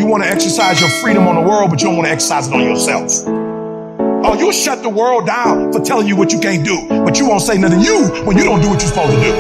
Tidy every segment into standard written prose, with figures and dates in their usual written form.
You want to exercise your freedom on the world, but you don't want to exercise it on yourself. Oh, you'll shut the world down for telling you what you can't do, but you won't say nothing to you when you don't do what you're supposed to do.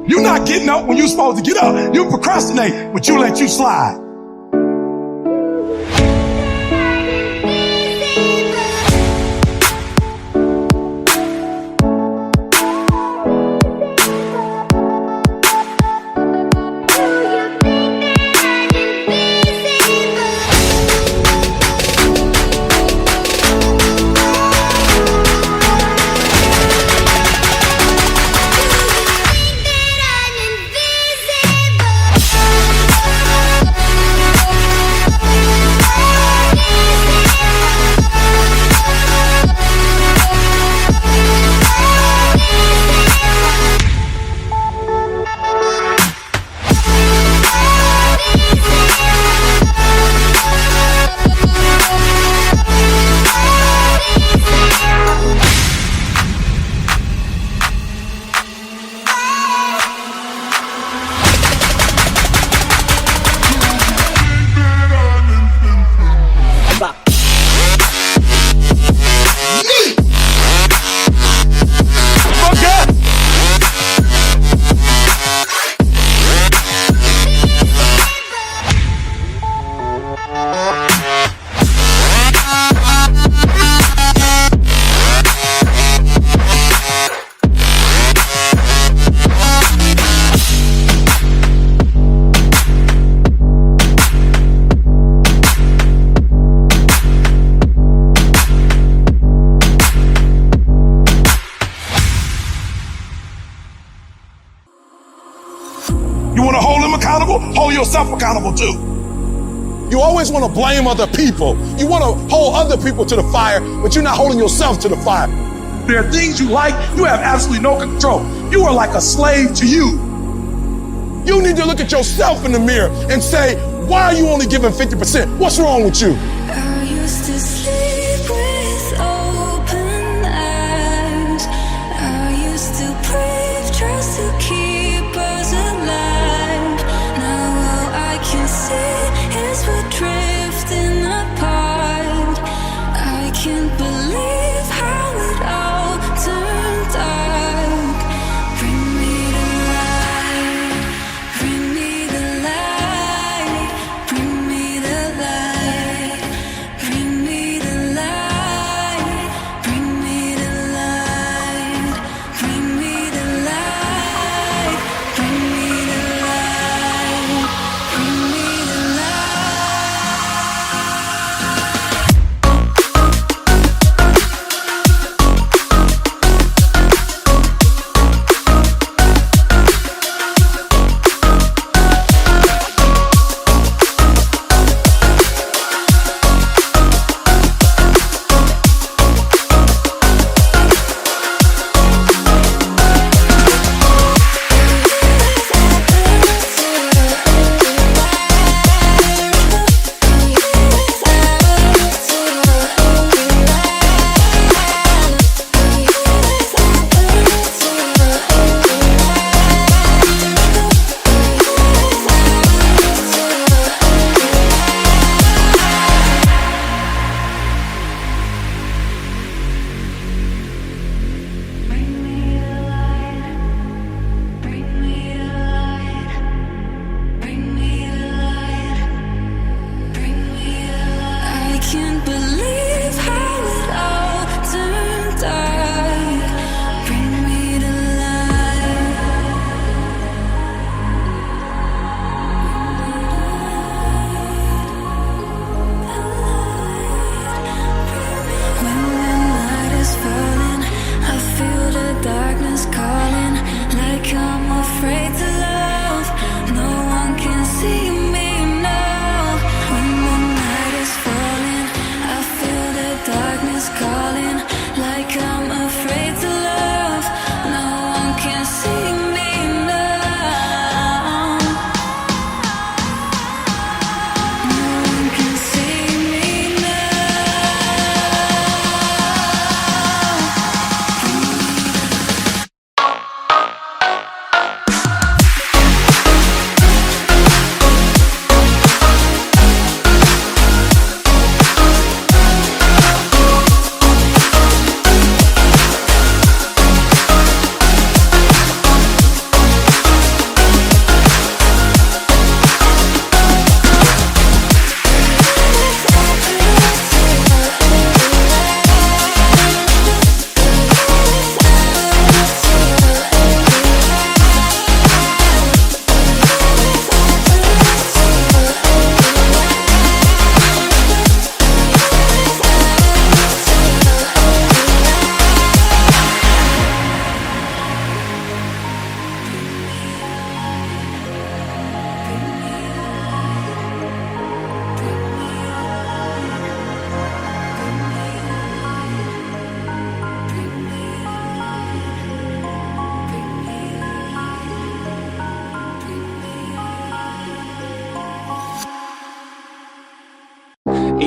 You're not getting up when you're supposed to get up. You procrastinate, but you let you slide. You want to hold them accountable? Hold yourself accountable too. You always want to blame other people. You want to hold other people to the fire, but you're not holding yourself to the fire. There are things you like, you have absolutely no control. You are like a slave to you. You need to look at yourself in the mirror and say, why are you only giving 50%? What's wrong with you? I used to sleep with open eyes. I used to breathe just to keep us alive. Now all I can see is we're drifting apart. I can't believe how it all turned dark. Bring me the light, bring me the light, bring me the light, bring me the light.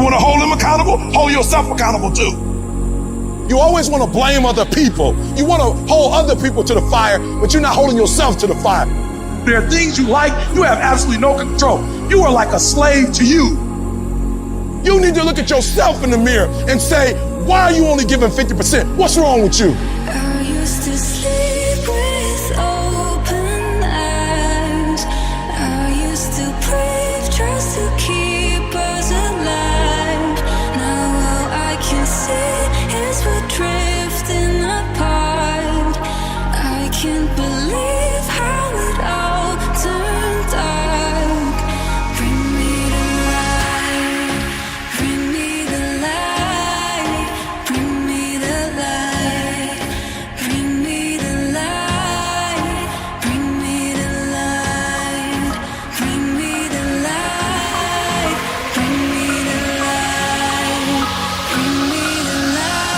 You want to hold them accountable? Hold yourself accountable too. You always want to blame other people. You want to hold other people to the fire, but you're not holding yourself to the fire. There are things you like, you have absolutely no control. You are like a slave to you. You need to look at yourself in the mirror and say, why are you only giving 50%? What's wrong with you? I used to sleep with open eyes. I used to breathe just to keep us alive. Now all I can see is we're drifting apart. I can't believe how it all turned dark. Bring me the light, bring me the light, bring me the light, bring me the light, bring me the light, bring me the light, bring me the light, bring me the light.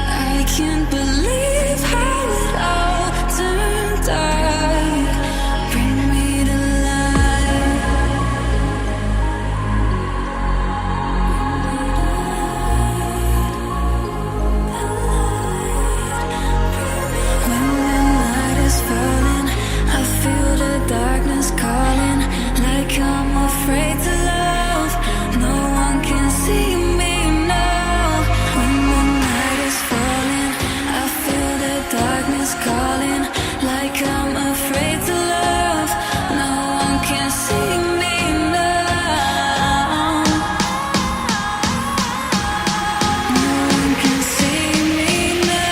I can't believe how it all turned dark. Bring me the light. When the night is falling, I feel the darkness calling. Like I'm afraid to love. No one can see me now. When the night is falling, I feel the darkness calling. Like I'm afraid to love. No one can see me now. No one can see me now.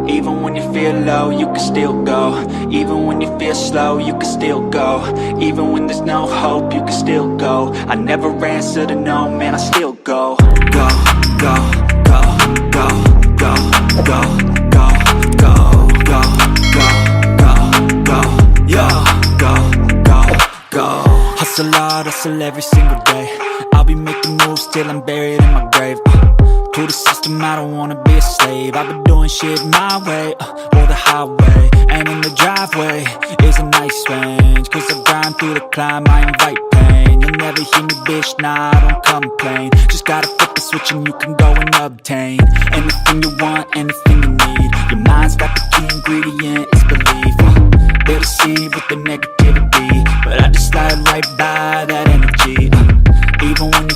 Even when you feel low, you can still go. Even when you feel slow, you can still go. Even when there's no hope, you can still go. I never answer to no, man, I still go. Go, go, go, go, go, go, go, go, go, go, go, go, yo, go, go, go. Hustle hard, hustle every single day. I'll be making moves till I'm buried in my grave. To the system, I don't wanna be a slave. I've been doing shit my way, or the highway. And in the driveway is a nice range. Cause I grind through the climb, I invite pain. You'll never hear me, bitch, nah, I don't complain. Just gotta flip the switch and you can go and obtain anything you want, anything you need. Your mind's got the key ingredient, it's belief. They'll deceive with the negativity, but I just slide right by that energy. Even when you